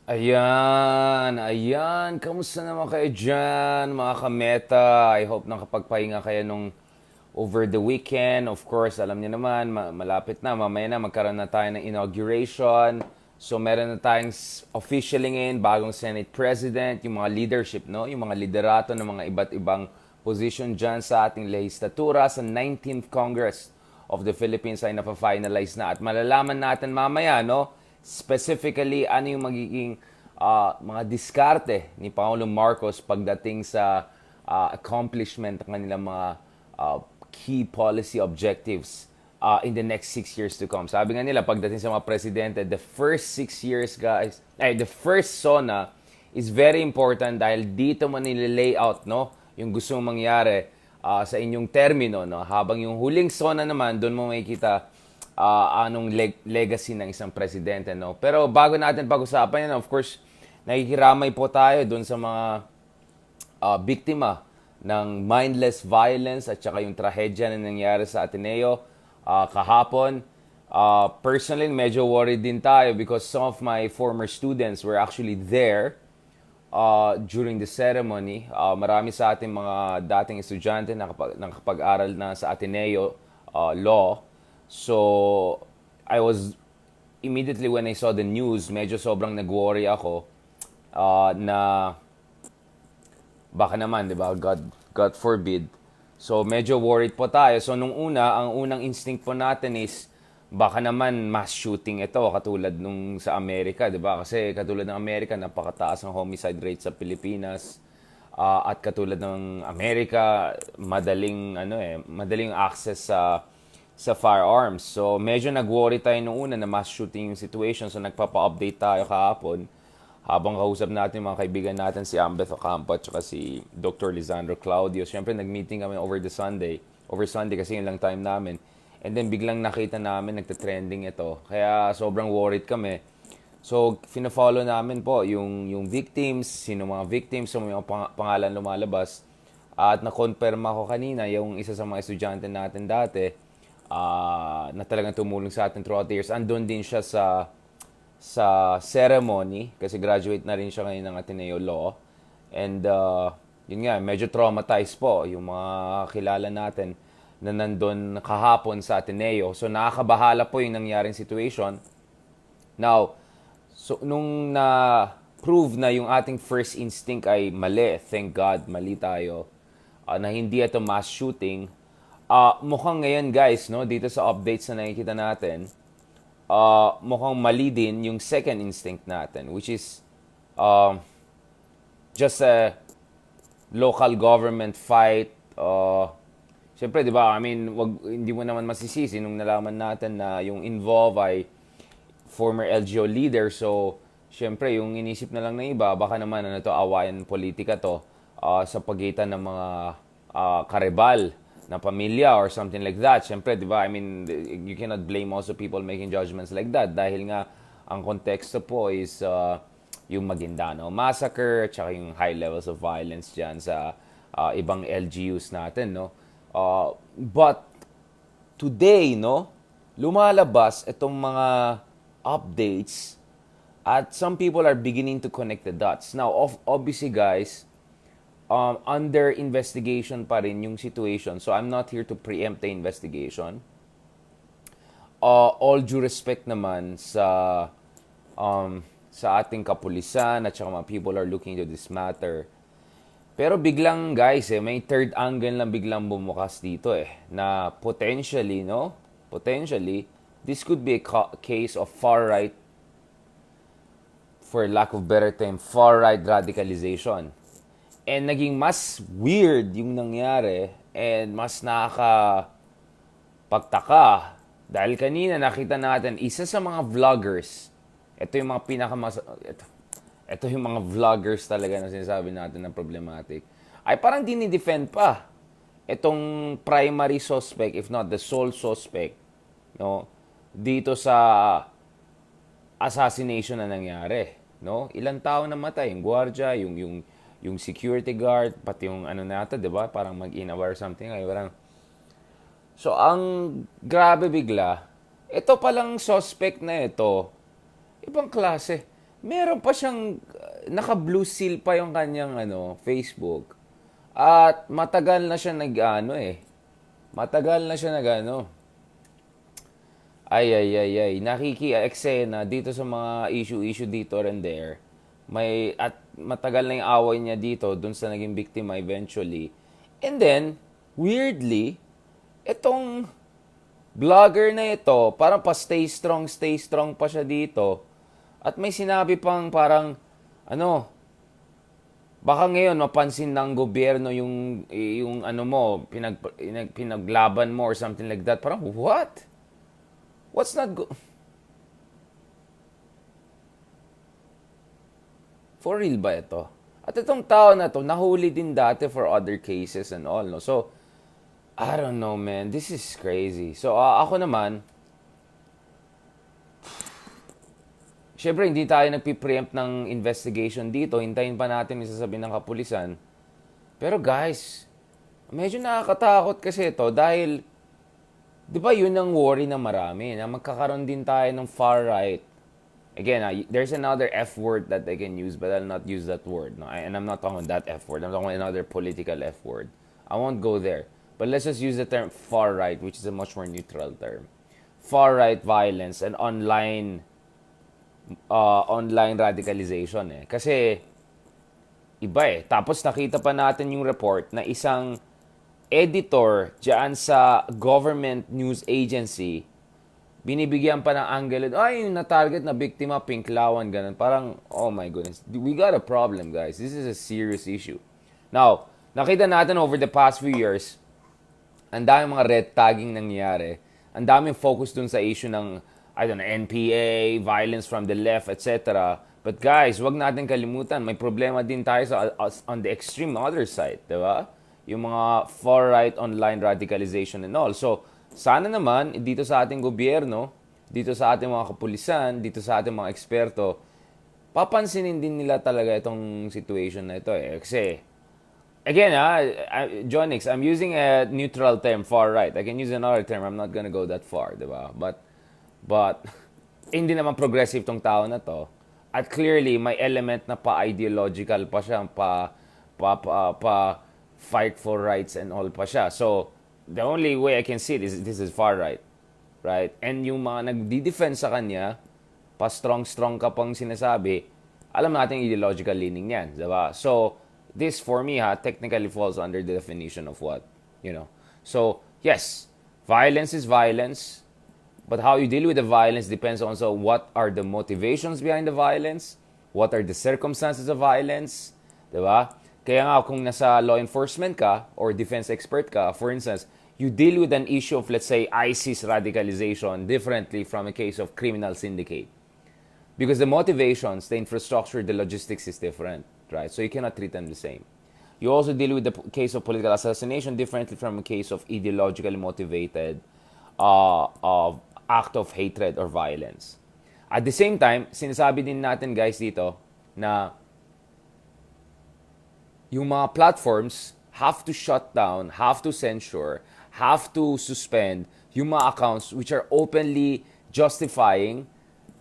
Ayan. Kamusta naman kayo dyan, mga kameta? I hope nakapagpahinga kayo nung over the weekend. Of course, alam niyo naman, malapit na. Mamaya na, magkaroon na tayo ng inauguration. So, meron na tayong officially ngayon, bagong Senate President, yung mga leadership, no? Yung mga liderato ng mga iba't ibang position dyan sa ating legislatura sa 19th Congress of the Philippines ay napafinalize na. At malalaman natin mamaya, no? Specifically, ano yung magiging mga diskarte ni Pangulong Marcos pagdating sa accomplishment ng kanilang mga key policy objectives in the next 6 years to come. Sabi nga nila, pagdating sa mga presidente, the first 6 years, guys, the first SONA is very important dahil dito mo nililay-out, no, yung gusto mong mangyari sa inyong termino, no? Habang yung huling SONA naman, doon mo makikita anong legacy ng isang presidente, no? Pero bago natin pag-usapan yan, of course, nakikiramay po tayo doon sa mga biktima ng mindless violence at saka yung trahedya na nangyari sa Ateneo kahapon. Personally, medyo worried din tayo because some of my former students were actually there during the ceremony. Marami sa ating mga dating estudyante na nakapag-aral na sa Ateneo Law. So, I was, immediately when I saw the news, medyo sobrang nag-worry ako na baka naman, di ba? God forbid. So, medyo worried po tayo. So, ang unang instinct po natin is, baka naman mass shooting ito, katulad nung sa Amerika, di ba? Kasi katulad ng Amerika, napakataas ang homicide rate sa Pilipinas. At katulad ng Amerika, madaling access sa firearms. So, medyo nag-worry tayo nung una na mass shooting yung situation. So, nagpapa-update tayo kahapon habang kausap natin mga kaibigan natin si Ambeth Ocampo at saka si Dr. Lisandro Claudio. Siyempre, nag-meeting kami over Sunday kasi yun lang time namin. And then, biglang nakita namin, nagte-trending ito. Kaya, sobrang worried kami. So, fina-follow namin po yung victims, sino mga victims, so may mga pangalan lumalabas. At na-confirm ako kanina, yung isa sa mga estudyante natin dati, na talagang tumulong sa atin throughout the years. Andun din siya sa ceremony kasi graduate na rin siya ngayon ng Ateneo Law. And yun nga, medyo traumatized po yung mga kilala natin na nandun kahapon sa Ateneo. So nakakabahala po yung nangyaring situation. Now, so nung na-prove na yung ating first instinct ay mali, thank God, mali tayo, na hindi ito mass shooting, mukhang ngayon guys, no, dito sa updates na nakikita natin, mukhang mali din yung second instinct natin, which is just a local government fight. Siyempre, di ba, I mean, hindi mo naman masisisi nung nalaman natin na yung involved ay former LGO leader. So, siyempre, yung inisip na lang ng iba, baka naman awayan politika to sa pagitan ng mga karibal na pamilya or something like that. Siyempre, di ba, I mean, you cannot blame also people making judgments like that dahil nga ang konteksto po is yung Maguindanao massacre tsaka yung high levels of violence dyan sa ibang LGUs natin, no? But today, no, lumalabas itong mga updates at some people are beginning to connect the dots. Now, obviously, guys, under investigation pa rin yung situation. So, I'm not here to preempt the investigation. All due respect naman sa ating kapulisan at saka mga people are looking into this matter. Pero biglang, guys, may third angle na biglang bumukas dito na potentially, no? Potentially, this could be a case of far-right, for lack of better term, far-right radicalization. And naging mas weird yung nangyari and mas nakakapagtaka dahil kanina nakita natin isa sa mga vloggers, ito yung mga ito yung mga vloggers talaga na sinasabi natin na problematic, ay parang dinidefend pa itong primary suspect, if not the sole suspect, no, dito sa assassination na nangyari, no? Ilang tao namatay, yung gwardiya, yung security guard, pati yung ano nata, 'di ba? Parang mag-inaware something, ay parang. So ang grabe bigla, ito palang suspect na ito, ibang klase. meron pa siyang naka-blue seal pa yung kanyang Facebook. At matagal na siya Matagal na siya nakiki-eksena dito sa mga issue dito and there. At matagal na yung away niya dito dun sa naging biktima eventually. And then, weirdly, itong vlogger na ito, parang pa stay strong pa siya dito. At may sinabi pang parang, baka ngayon mapansin ng gobyerno yung pinaglaban mo or something like that. Parang, what? What's not good? For real ba ito? At itong tao na to, nahuli din dati for other cases and all, no? So, I don't know, man. This is crazy. So, ako naman, syempre, hindi tayo nagpipreempt ng investigation dito. Hintayin pa natin yung sasabihin ng kapulisan. Pero guys, medyo nakakatakot kasi ito dahil, di ba yun ang worry ng marami, na magkakaroon din tayo ng far right. Again, there's another F word that I can use, but I'll not use that word. No? And I'm not talking about that F word. I'm talking about another political F word. I won't go there. But let's just use the term far right, which is a much more neutral term. Far right violence and online radicalization. Kasi, iba Tapos nakita pa natin yung report na isang editor dyan sa government news agency, binibigyan pa ng angle, yung na-target na biktima, pinklawan, ganun. Parang, oh my goodness, we got a problem, guys. This is a serious issue. Now, nakita natin over the past few years, ang daming mga red tagging nangyayari. Ang daming focus dun sa issue ng, NPA, violence from the left, etc. But guys, wag natin kalimutan, may problema din tayo on the extreme other side, di ba? Yung mga far-right online radicalization and all. So, sana naman, dito sa ating gobyerno, dito sa ating mga kapulisan, dito sa ating mga eksperto, papansinin din nila talaga itong situation na ito Kasi, again, John Nix, I'm using a neutral term, far-right. I can use another term. I'm not gonna go that far, di ba? But, hindi naman progressive tong tao na to. At clearly, may element na pa-ideological pa siya, fight for rights and all pa siya. So, the only way I can see it is this is far right. Right? And yung mga nagdi-defend sa kanya, pa strong ka pang sinasabi, alam natin ideological leaning yan. Diba? So, this for me technically falls under the definition of what? So, yes, violence is violence. But how you deal with the violence depends also what are the motivations behind the violence, what are the circumstances of violence. Diba? Kaya nga kung nasa law enforcement ka or defense expert ka, for instance, you deal with an issue of, let's say, ISIS radicalization differently from a case of criminal syndicate. Because the motivations, the infrastructure, the logistics is different, right? So you cannot treat them the same. You also deal with the case of political assassination differently from a case of ideologically motivated act of hatred or violence. At the same time, sinasabi din natin guys dito na yung mga platforms have to shut down, have to censure, have to suspend yung mga accounts which are openly justifying,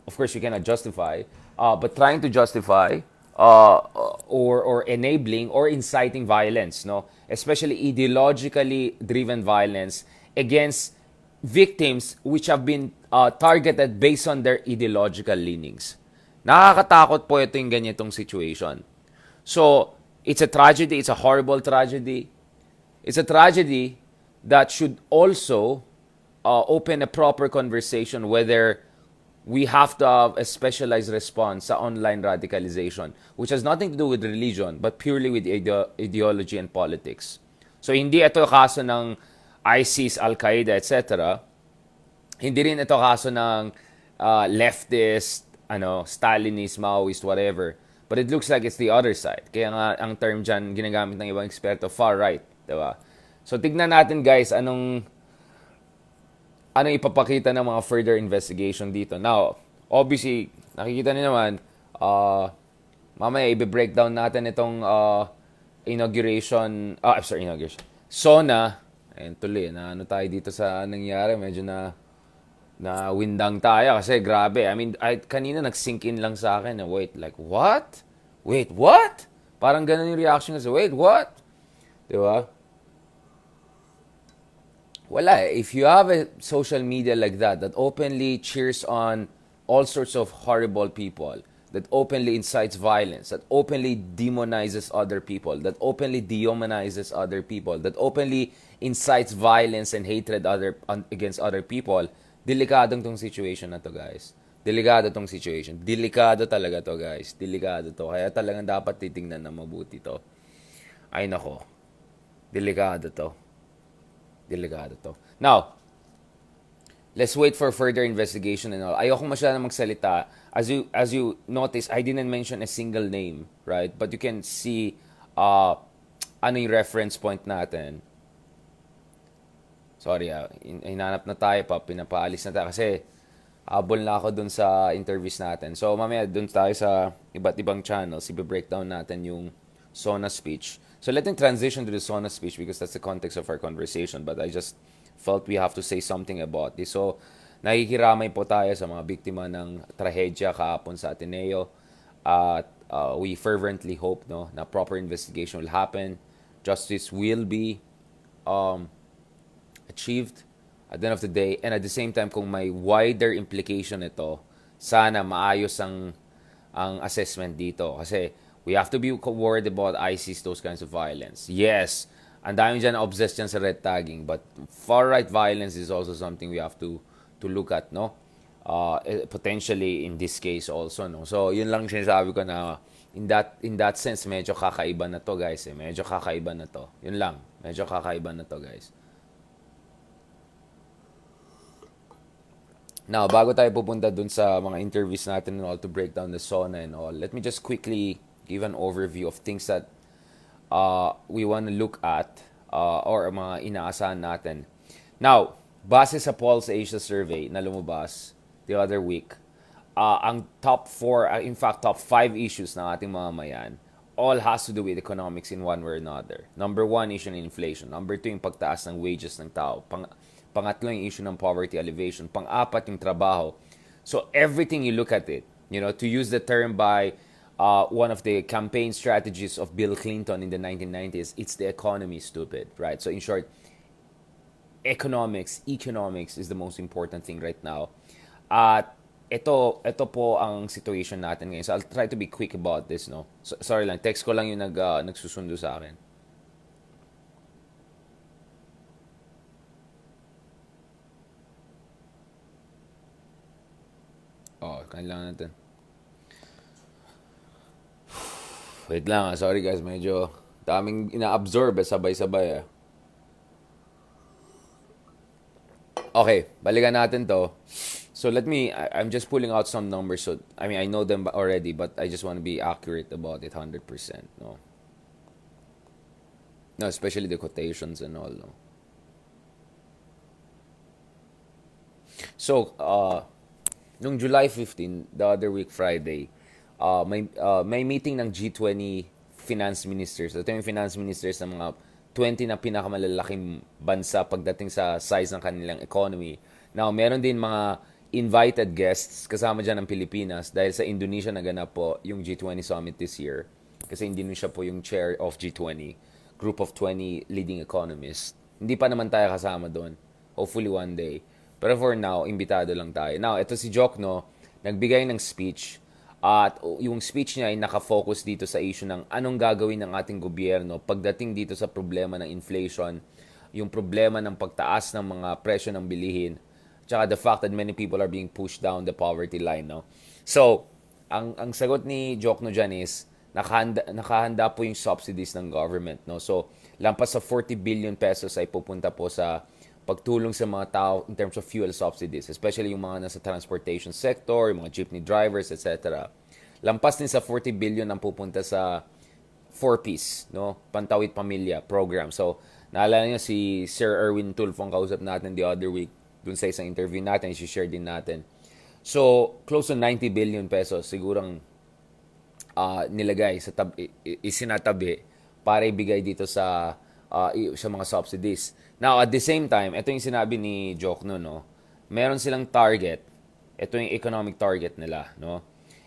of course you cannot justify, but trying to justify or enabling or inciting violence, no? Especially ideologically driven violence against victims which have been targeted based on their ideological leanings. Nakakatakot po ito yung ganyitong situation. So, it's a tragedy. It's a horrible tragedy. It's a tragedy that should also open a proper conversation whether we have to have a specialized response sa online radicalization, which has nothing to do with religion, but purely with ideology and politics. So, hindi ito kaso ng ISIS, Al-Qaeda, etc. Hindi rin ito kaso ng leftist, Stalinist, Maoist, whatever. But it looks like it's the other side. Kaya nga, ang term dyan, ginagamit ng ibang eksperto, far right. Diba? So, tignan natin guys, anong ipapakita ng mga further investigation dito. Now, obviously, nakikita niyo naman, mamaya i-breakdown natin itong inauguration, SONA, ayun tuloy, na tayo dito sa nangyari, medyo na na windang tayo kasi grabe. I mean, kanina nag-sink in lang sa akin na wait, like what? Wait, what? Parang ganun yung reaction kasi, wait, what? Di ba? Wala eh. If you have a social media like that openly cheers on all sorts of horrible people, that openly incites violence, that openly demonizes other people, that openly dehumanizes other people, that openly incites violence and hatred against other people, delikadong tong situation na to, guys. Delikado tong situation. Delikado talaga to, guys. Delikado to. Kaya talagang dapat titingnan na mabuti to. Ay nako. Delikado to. Delikado to. Now, let's wait for further investigation and all. Ayoko masyadong magsalita. As you notice, I didn't mention a single name, right? But you can see ano yung reference point natin. Sorry, hinanap na tayo pa, pinapaalis na tayo kasi habol na ako dun sa interviews natin. So, mamaya dun tayo sa iba't ibang channels, i-breakdown natin yung SONA speech. So, let me transition to the SONA speech because that's the context of our conversation. But I just felt we have to say something about this. So, nakikiramay po tayo sa mga biktima ng trahedya kahapon sa Ateneo. At we fervently hope na proper investigation will happen. Justice will be achieved at the end of the day, and at the same time, kung may wider implication ito, sana maayos ang assessment dito. Kasi we have to be worried about ISIS, those kinds of violence. Yes, ang dami dyan obsessed dyan sa red tagging, but far-right violence is also something we have to look at, no? Potentially in this case also, no? So, yun lang sinasabi ko na in that sense, medyo kakaiba na to, guys. Medyo kakaiba na to. Yun lang. Medyo kakaiba na to, guys. Now, bago tayo pupunta dun sa mga interviews natin and all to break down the SONA and all, let me just quickly give an overview of things that we want to look at or mga inaasahan natin. Now, base sa Pulse Asia survey na lumabas the other week, ang top 4, in fact, top 5 issues ng ating mamamayan all has to do with economics in one way or another. Number 1, issue ng inflation. Number 2, yung pagtaas ng wages ng tao. Pangatlo, yung issue ng poverty alleviation. Pang-apat, yung trabaho. So, everything you look at it, to use the term by one of the campaign strategies of Bill Clinton in the 1990s, it's the economy, stupid, right? So, in short, economics is the most important thing right now. At ito po ang situation natin ngayon. So, I'll try to be quick about this, no? So, sorry lang, text ko lang yung nagsusundo sa akin. Kailangan natin. Wait lang, sorry guys, medyo daming ina-absorb sabay-sabay. Okay, balikan natin to. So I'm just pulling out some numbers. So, I mean, I know them already, but I just want to be accurate about it 100%, no? No, especially the quotations and all, no? So, nung July 15, the other week, Friday, may meeting ng G20 finance ministers. Ito yung finance ministers ng mga 20 na pinakamalalaking bansa pagdating sa size ng kanilang economy. Now, meron din mga invited guests kasama dyan ng Pilipinas dahil sa Indonesia naganap po yung G20 summit this year. Kasi Indonesia po yung chair of G20, group of 20 leading economists. Hindi pa naman tayo kasama doon. Hopefully one day. Pero for now, imbitado lang tayo. Now, ito si Jokno, nagbigay ng speech at yung speech niya ay nakafocus dito sa issue ng anong gagawin ng ating gobyerno pagdating dito sa problema ng inflation, yung problema ng pagtaas ng mga presyo ng bilihin, tsaka the fact that many people are being pushed down the poverty line, no? So, ang sagot ni Jokno dyan is nakahanda po yung subsidies ng government, no? So, lampas sa 40 billion pesos ay pupunta po sa pagtulong sa mga tao in terms of fuel subsidies, especially yung mga nasa transportation sector, yung mga jeepney drivers, etc. Lampas din sa 40 billion ang pupunta sa 4Ps, no? Pantawid Pamilya program. So, naalala niyo si Sir Erwin Tulfo ang kausap natin the other week dun sa isang interview natin, i-share din natin. So, close to 90 billion pesos sigurang nilagay sa isinatabi para ibigay dito sa mga subsidies. Now, at the same time, ito yung sinabi ni Jokno, no, meron silang target. Ito yung economic target nila, no?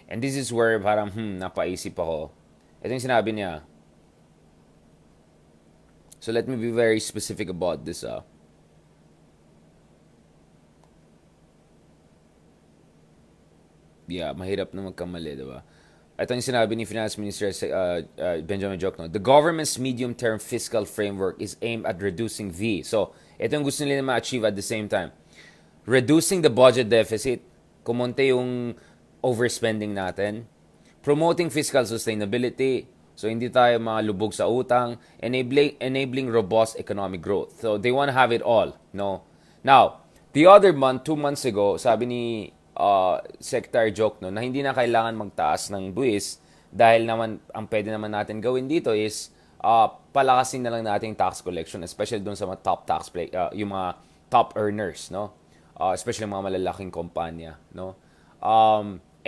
And this is where parang, napaisip ako. Ito yung sinabi niya. So let me be very specific about this. Yeah, mahirap na magkamali, diba? Ito yung sinabi ni Finance Minister Benjamin Jokno. The government's medium-term fiscal framework is aimed at reducing V. So, ito yung gusto nila ma-achieve at the same time. Reducing the budget deficit, kumonte yung overspending natin, promoting fiscal sustainability, so hindi tayo malubog sa utang, enabling robust economic growth. So, they want to have it all, no? Now, the other month, 2 months ago, sabi ni Secretary Jokno na hindi na kailangan magtaas ng buwis dahil naman ang pwede naman natin gawin dito is palakasin na lang natin tax collection, especially doon sa mga yung mga top earners, no? Especially mga malalaking kumpanya, no?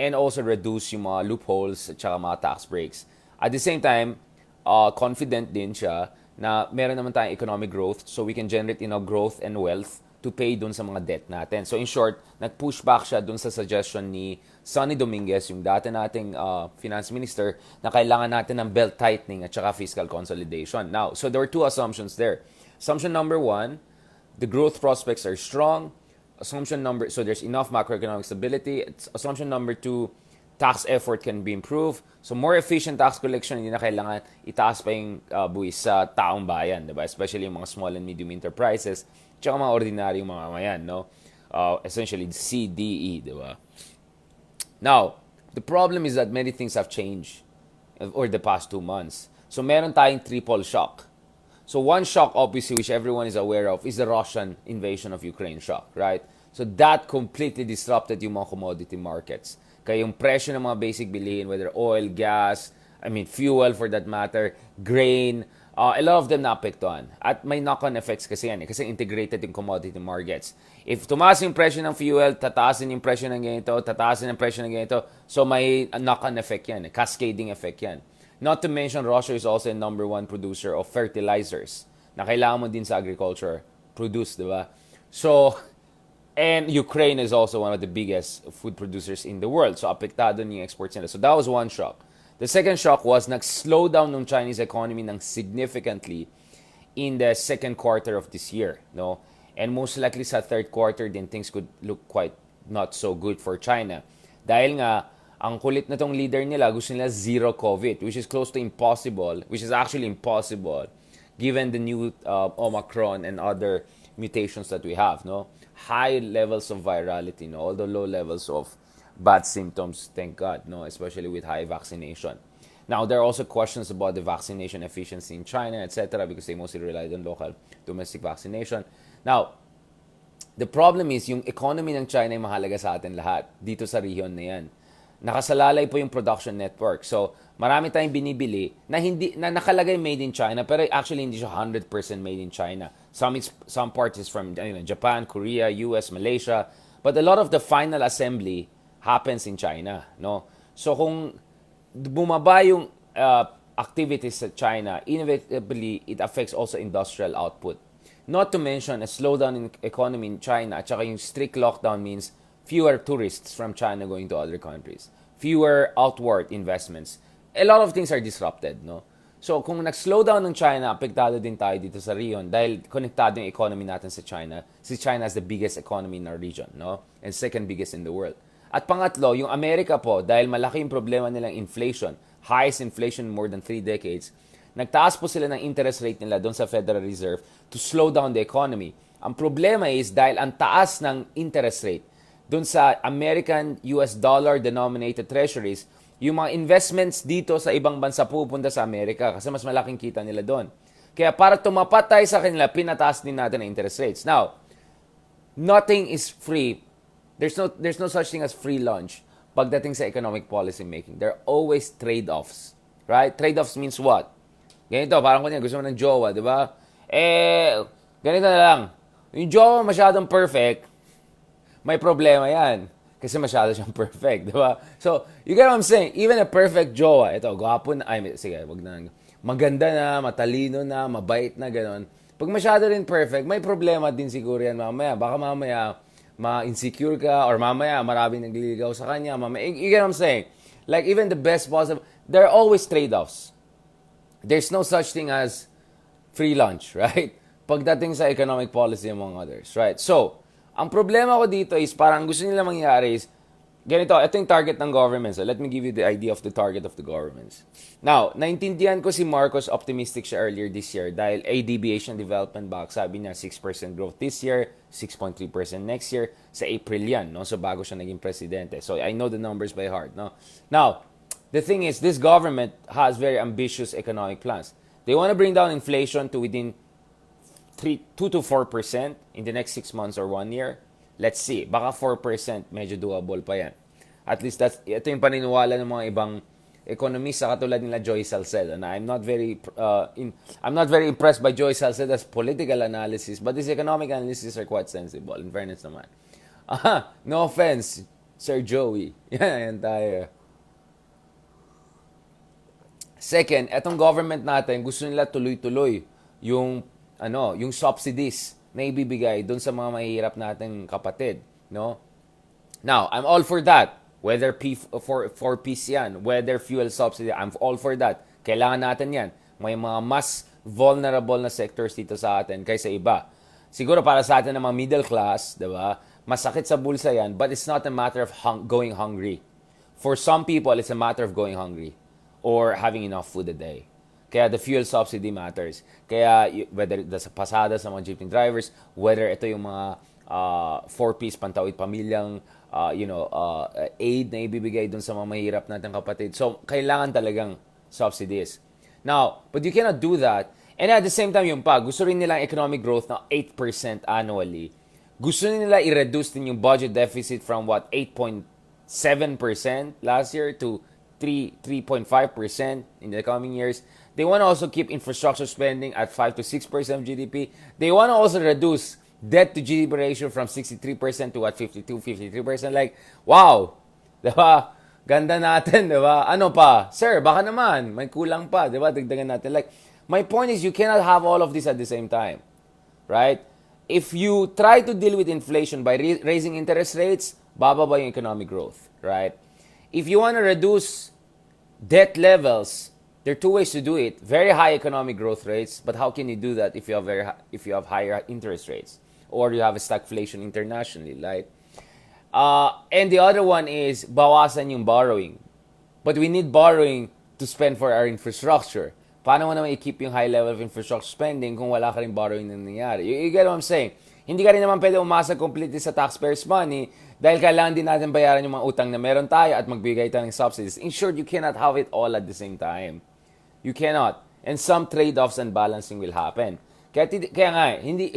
And also reduce yung mga loopholes at saka mga tax breaks. At the same time, confident din siya na meron naman tayong economic growth so we can generate growth and wealth to pay dun sa mga debt natin. So in short, nag-push back siya dun sa suggestion ni Sonny Dominguez, yung dati nating finance minister, na kailangan natin ng belt tightening at saka fiscal consolidation. Now, so there were two assumptions there. Assumption number 1, the growth prospects are strong. So there's enough macroeconomic stability. Assumption number 2, tax effort can be improved. So more efficient tax collection, hindi na kailangan itaas pa yung buwis sa taong bayan, diba? Especially yung mga small and medium enterprises, tsaka mga ordinaryong mga mamayan, no? Essentially, C, D, E, diba? Now, the problem is that many things have changed over the past 2 months. So meron tayong triple shock. So one shock, obviously, which everyone is aware of, is the Russian invasion of Ukraine shock, right? So that completely disrupted yung mga commodity markets. Kaya yung presyo ng mga basic bilihin, whether oil, gas, fuel for that matter, grain, a lot of them naapektuhan. At may knock-on effects kasi yan, kasi integrated yung commodity markets. If tumaas yung presyo ng fuel, tataasin yung presyo ng ganito, tataasin yung presyo ng ganito, so may knock-on effect yan, cascading effect yan. Not to mention, Russia is also a number 1 producer of fertilizers na kailangan mo din sa agriculture produce, di ba? So, and Ukraine is also one of the biggest food producers in the world. So, apektado niya yung exports nila. So, that was one shock. The second shock was nag-slow down ng Chinese economy ng significantly in the second quarter of this year, no? And most likely sa third quarter then things could look quite not so good for China. Dahil nga, ang kulit na tong leader nila, gusto nila zero COVID, which is close to impossible, which is actually impossible given the new Omicron and other mutations that we have, no? High levels of virality, no? Although low levels of bad symptoms, thank God, no? Especially with high vaccination. Now, there are also questions about the vaccination efficiency in China, etc., because they mostly relied on local domestic vaccination. Now, the problem is, yung economy ng China ay mahalaga sa atin lahat, dito sa region na yan. Nakasalalay po yung production network. So, marami tayong binibili na hindi na nakalagay made in China, pero actually hindi siya 100% made in China. Some parts is from Japan, Korea, US, Malaysia, but a lot of the final assembly happens in China, no? So kung bumaba yung activities sa China, inevitably it affects also industrial output. Not to mention a slowdown in economy in China at saka yung strict lockdown means fewer tourists from China going to other countries, fewer outward investments. A lot of things are disrupted, no? So kung nag-slow down ng China, apektado din tayo dito sa region dahil konektado yung economy natin sa China. Si China is the biggest economy in our region, no? And second biggest in the world. At pangatlo, yung Amerika po, dahil malaki yung problema nilang inflation, highest inflation in more than 3 decades, nagtaas po sila ng interest rate nila doon sa Federal Reserve to slow down the economy. Ang problema is dahil ang taas ng interest rate doon sa American US dollar denominated treasuries, yung mga investments dito sa ibang bansa pupunta sa Amerika kasi mas malaking kita nila doon. Kaya para tumapat tayo sa kanila, pinataas din natin ang interest rates. Now, nothing is free. There's no such thing as free lunch pagdating sa economic policy making. There are always trade-offs. Right? Trade-offs means what? Ganito, parang kunya, gusto mo ng jowa, di ba? Ganito na lang. Yung jowa masyadong perfect, may problema yan. Kasi masyado siyang perfect, di ba? So, you get what I'm saying? Even a perfect jowa, ito, gwapo na, sige, wag na, maganda na, matalino na, mabait na, gano'n. Pag masyado rin perfect, may problema din siguro yan mamaya. Baka mamaya, ma-insecure ka, or mamaya maraming nagliligaw sa kanya, mamaya, you get what I'm saying? Like, even the best possible, there are always trade-offs. There's no such thing as free lunch, right? Pagdating sa economic policy among others, right? So, ang problema ko dito is parang gusto nila mangyari is, ganito, ito yung target ng government. So, let me give you the idea of the target of the governments. Now, naintindihan ko si Marcos, optimistic siya earlier this year dahil ADB, Asian Development Bank, sabi niya 6% growth this year, 6.3% next year. Sa April yan, no? So, bago siya naging presidente. So, I know the numbers by heart, no? Now, the thing is, this government has very ambitious economic plans. They want to bring down inflation to within 2 to 4% in the next 6 months or 1 year. Let's see. Baka 4%, medyo doable pa yan. At least ito yung paniniwala ng mga ibang economists katulad nila Joy Salcedo. And I'm not very impressed by Joy Salcedo's political analysis, but his economic analysis are quite sensible, in fairness naman. No offense, Sir Joey. Yan tayo. Second, etong government natin, gusto nila tuloy-tuloy yung subsidies na ibibigay doon sa mga mahihirap nating kapatid, no? Now, I'm all for that. Whether for peace yan, whether fuel subsidy, I'm all for that. Kailangan natin yan. May mga mas vulnerable na sectors dito sa atin kaysa iba. Siguro para sa atin na mga middle class, diba? Masakit sa bulsa yan, but it's not a matter of going hungry. For some people, it's a matter of going hungry or having enough food a day. Kaya the fuel subsidy matters. Kaya whether sa pasada sa mga jeepney drivers, whether ito yung mga 4-piece pantawid pamilyang aid na ibibigay dun sa mga mahirap nating kapatid. So, kailangan talagang subsidies. Now, but you cannot do that. And at the same time, gusto rin nilang economic growth na 8% annually. Gusto nila i-reduce din yung budget deficit from 8.7% last year to 3.5% in the coming years. They want to also keep infrastructure spending at 5 to 6% of GDP. They want to also reduce debt to GDP ratio from 63% to 52-53%. Like, wow! Diba? Ganda natin, diba? Ano pa? Sir, baka naman, may kulang pa, diba? Dagdagan natin. Like, my point is, you cannot have all of this at the same time. Right? If you try to deal with inflation by raising interest rates, bababa yung economic growth. Right? If you want to reduce debt levels, there are two ways to do it. Very high economic growth rates, but how can you do that if you have higher interest rates or you have a stagflation internationally, right? And the other one is bawasan yung borrowing. But we need borrowing to spend for our infrastructure. Paano mo naman i-keep yung high level of infrastructure spending kung wala ka rin borrowing na nangyayari? You get what I'm saying? Hindi ka rin naman pwede umasa completely sa taxpayers' money dahil kailangan din natin bayaran yung mga utang na meron tayo at magbigay tayo ng subsidies. In short, you cannot have it all at the same time. You cannot. And some trade-offs and balancing will happen. Kaya nga, hindi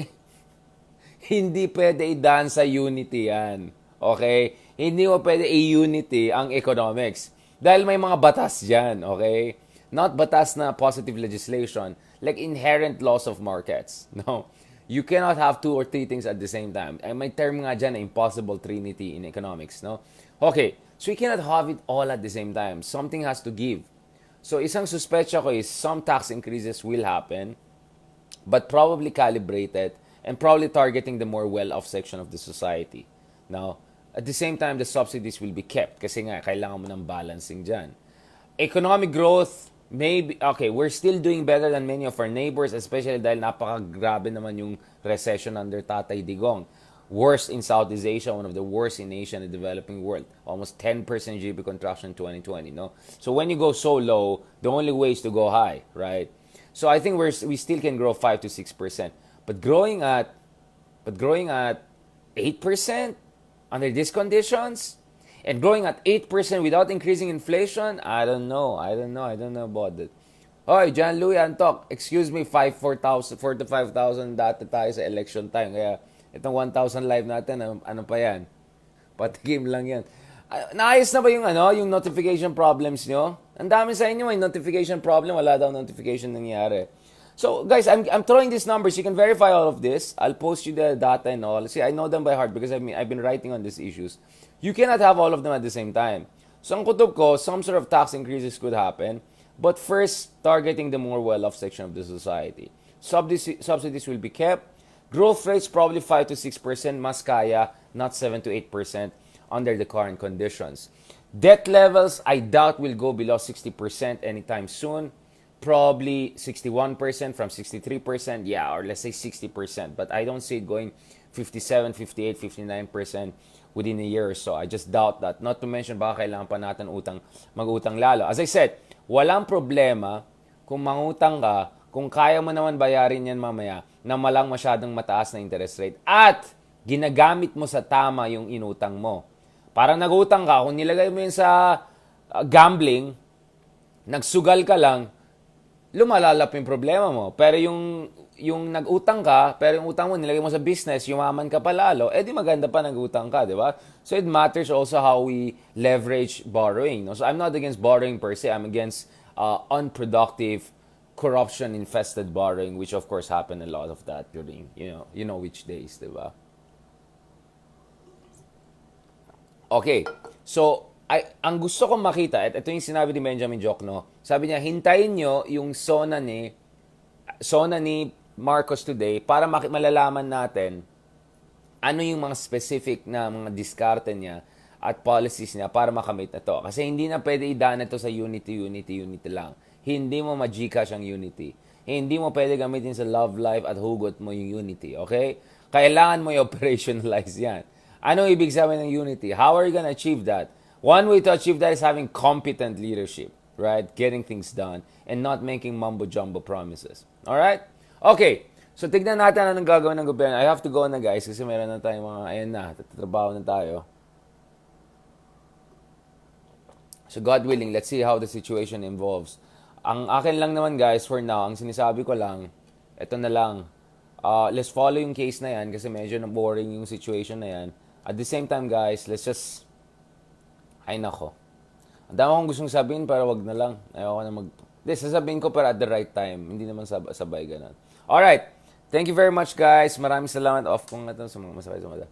pwede i-daan sa unity yan. Okay? Hindi mo pwede i-unity ang economics. Dahil may mga batas dyan. Okay? Not batas na positive legislation. Like inherent laws of markets. No? You cannot have 2 or 3 things at the same time. Ay, may term nga dyan na impossible trinity in economics. No? Okay. So you cannot have it all at the same time. Something has to give. So, isang suspetsya ko is some tax increases will happen, but probably calibrated and probably targeting the more well-off section of the society. Now, at the same time, the subsidies will be kept kasi nga, kailangan mo ng balancing dyan. Economic growth, maybe, okay, we're still doing better than many of our neighbors, especially dahil napakagrabe naman yung recession under Tatay Digong. Worst in Southeast Asia, one of the worst in Asia and the developing world. Almost 10% GDP contraction in 2020, no? So when you go so low, the only way is to go high, right? So I think we still can grow 5 to 6%. But growing at 8% under these conditions and growing at 8% without increasing inflation, I don't know about that. Hoy, John Louis Antok, excuse me, 4,000, 45,000 data tayo sa election time. Kaya itong 1,000 live natin, ano pa yan? Patikim lang yan. Naayos na ba yung notification problems nyo? Ang dami sa inyo may notification problem, wala daw notification nangyari. So, guys, I'm throwing these numbers. You can verify all of this. I'll post you the data and all. See, I know them by heart because I've been writing on these issues. You cannot have all of them at the same time. So, ang kutob ko, some sort of tax increases could happen, but first, targeting the more well-off section of the society. Subsidies will be kept. Growth rates probably 5 to 6% mas kaya not 7 to 8% under the current conditions. Debt levels, I doubt will go below 60% anytime soon. Probably 61% from 63%, yeah, or let's say 60%. But I don't see it going 57, 58, 59% within a year or so. I just doubt that. Not to mention, baka kailangan pa natin mag-utang lalo. As I said, walang problema kung mangutang ka, kung kaya mo naman bayarin yan mamaya na malang masyadong mataas na interest rate at ginagamit mo sa tama yung inutang mo. Parang nag-utang ka, kung nilagay mo yun sa gambling, nagsugal ka lang, lumalalap yung problema mo. Pero yung nag-utang ka, pero yung utang mo nilagay mo sa business, yumaman ka pa lalo, di maganda pa nag-utang ka, di ba? So it matters also how we leverage borrowing. No? So I'm not against borrowing per se. I'm against unproductive, corruption-infested borrowing, which of course happened a lot of that during, you know which days, di ba? Okay. So, ang gusto kong makita, at ito yung sinabi ni Benjamin Jokno, sabi niya, hintayin nyo yung SONA ni Marcos today para malalaman natin ano yung mga specific na mga diskarte niya at policies niya para makamit na to. Kasi hindi na pwede idaan ito sa unity lang. Hindi mo ma-Gcash ang unity. Hindi mo pwede gamitin sa love life at hugot mo yung unity. Okay? Kailangan mo i-operationalize yan. Ano ibig sabihin ng unity? How are you gonna achieve that? One way to achieve that is having competent leadership, right? Getting things done and not making mumbo-jumbo promises. Alright? Okay. So, tignan natin anong gagawin ng gobyerno. I have to go na, guys, kasi meron na tayong mga, ayan na, tatrabaho na tayo. So, God willing, let's see how the situation evolves. Ang akin lang naman, guys, for now, ang sinasabi ko lang, eto na lang, let's follow yung case na yan kasi medyo na-boring yung situation na yan. At the same time, guys, let's just, ay nako. Ang dami akong gustong sabihin pero wag na lang. Ayoko na sasabihin ko pero at the right time. Hindi naman sabay ganun. Alright. Thank you very much, guys. Maraming salamat. Off kong natin sa mga masakay sa mata.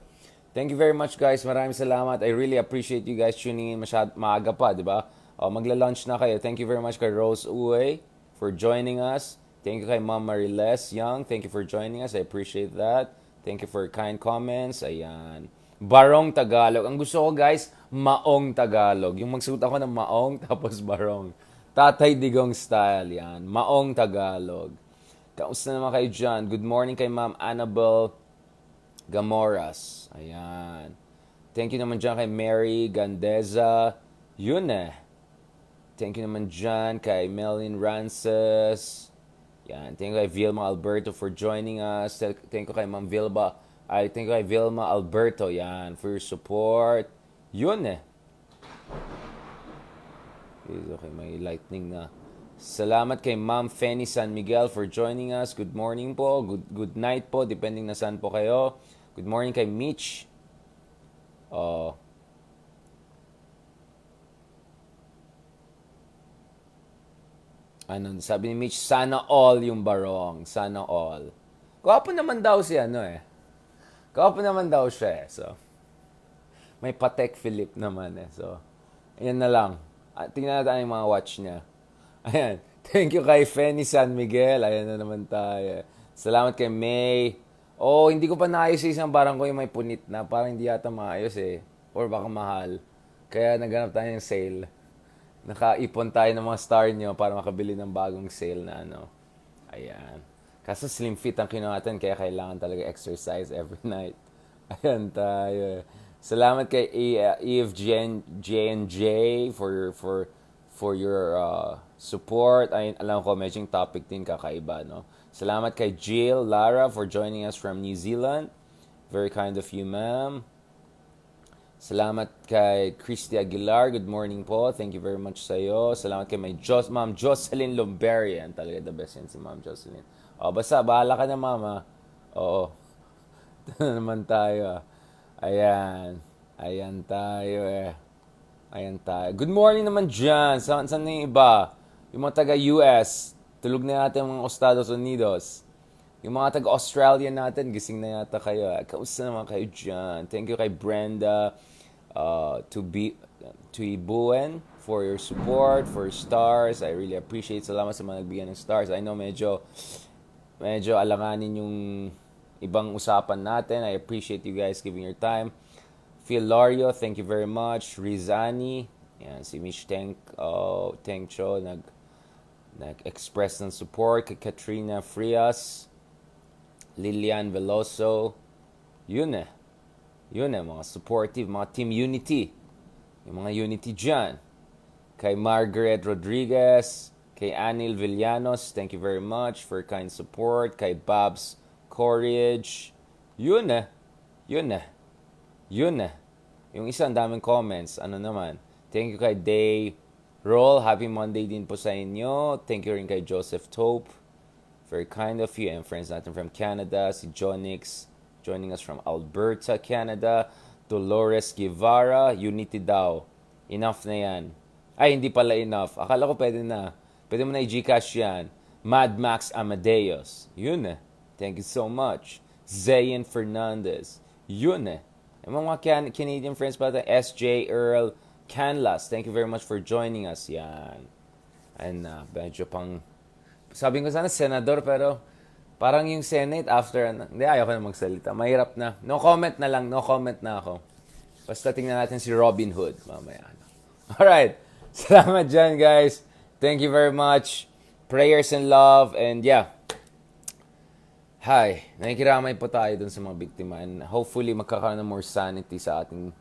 Thank you very much, guys. Maraming salamat. I really appreciate you guys tuning in. Maaga pa, di ba? Magla-lunch na kayo. Thank you very much kay Rose Uwe for joining us. Thank you kay Ma'am Mariles Young. Thank you for joining us. I appreciate that. Thank you for kind comments. Ayan. Barong Tagalog. Ang gusto ko, guys, Maong Tagalog. Yung magsuot ako ng Maong tapos Barong. Tatay Digong style yan. Maong Tagalog. Kamusta naman kayo dyan? Good morning kay Ma'am Annabelle Gamoras. Ayan. Thank you naman dyan kay Mary Gandeza. Yun eh. Thank you naman dyan kay Melin Rances. Yan. Thank you kay Vilma Alberto for joining us. Thank you kay Ma'am Vilma. Thank you kay Vilma Alberto. Yan. For your support. Yun eh. Okay, may lightning na. Salamat kay Ma'am Fanny San Miguel for joining us. Good morning po. Good night po. Depending na saan po kayo. Good morning kay Mitch. Sabi ni Mitch, sana all yung Barong. Sana all. Gwapo naman daw siya, Gwapo naman daw siya, So, may Patek Philippe naman, So, ayan na lang. Tingnan natin yung mga watch niya. Ayan. Thank you kay Fanny San Miguel. Ayan na naman tayo. Salamat kay May. Hindi ko pa naayos isang barang ko yung may punit na. Parang hindi yata maayos Or baka mahal. Kaya naghanap tayo ng sale. Nakaipon tayo ng mga star nyo para makabili ng bagong sale na Ayan. Kaso slim fit ang kinuha natin kaya kailangan talaga exercise every night. Ayan tayo. Salamat kay EFJ&J for your support. Ay, alam ko, medyo topic din kakaiba, Salamat kay Jill Lara for joining us from New Zealand. Very kind of you, ma'am. Salamat kay Christy Aguilar. Good morning po. Thank you very much sa'yo. Salamat kay Ma'am Jocelyn Lomberian. Talaga the best yan si Ma'am Jocelyn. Basta, bahala ka na, Mama. Oo. Ito na naman tayo. Ayan. Ayan tayo Ayan tayo. Good morning naman dyan. Saan na yung iba? Yung mga taga-US. Tulog na natin mga Estados Unidos. Yung mga taga-Australia natin, gising na yata kayo. Kausta naman kayo dyan. Thank you kay Brenda Tuibuen for your support, for stars. I really appreciate. Salamat sa mga nagbigay ng stars. I know medyo alanganin yung ibang usapan natin. I appreciate you guys giving your time. Philario, thank you very much. Rizani, yan, si Mish Teng Cho, nag-express ng support. Kay Katrina Frias, Lilian Veloso, yun eh. Yun eh, mga supportive, mga Team Unity. Yung mga Unity dyan. Kay Margaret Rodriguez, kay Anil Villanos, thank you very much for kind support. Kay Babs Courage, yun eh. Yun eh. Yun eh. Yung isa, ang daming comments. Ano naman? Thank you kay Day Roll. Happy Monday din po sa inyo. Thank you rin kay Joseph Tope. Very kind of you. And friends natin from Canada. Si Jonix, joining us from Alberta, Canada. Dolores Guevara. Unity daw. Enough na yan. Ay, hindi pala enough. Akala ko pwede na. Pwede mo na i-Gcash yan. Mad Max Amadeus. Yun eh. Thank you so much. Zayn Fernandez. Yun eh. Yung mga Canadian friends pa natin, SJ Earl Canlas, thank you very much for joining us. Yan. And medyo pang, sabi ko sana senador, pero parang yung Senate after, hindi, ayaw ko na magsalita. Mahirap na. No comment na lang, no comment na ako. Basta tingnan natin si Robin Hood mamaya. Alright. Salamat dyan, guys. Thank you very much. Prayers and love. And yeah. Hi, nakikiramay po tayo dun sa mga biktima and hopefully magkakaroon ng more sanity sa ating,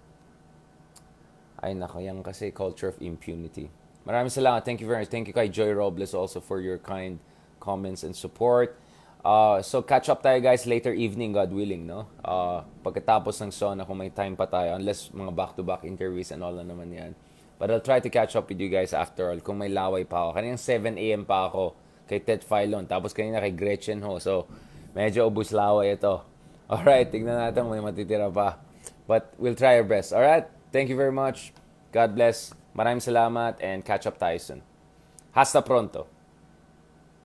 ay nako, yan kasi culture of impunity. Maraming salamat. Thank you very much. Thank you kay Joy Robles also for your kind comments and support. So catch up tayo guys later evening, God willing, no? Pagkatapos ng SONA kung may time pa tayo, unless mga back-to-back interviews and all na naman yan. But I'll try to catch up with you guys after all kung may laway pa ako. Kaninang 7 a.m. pa ako kay Ted Filon. Tapos kanina kay Gretchen Ho. So, medyo ubus laway ito. Alright, tignan natin kung may matitira pa. But we'll try our best. Alright, thank you very much. God bless. Maraming salamat and catch up tayo soon. Hasta pronto.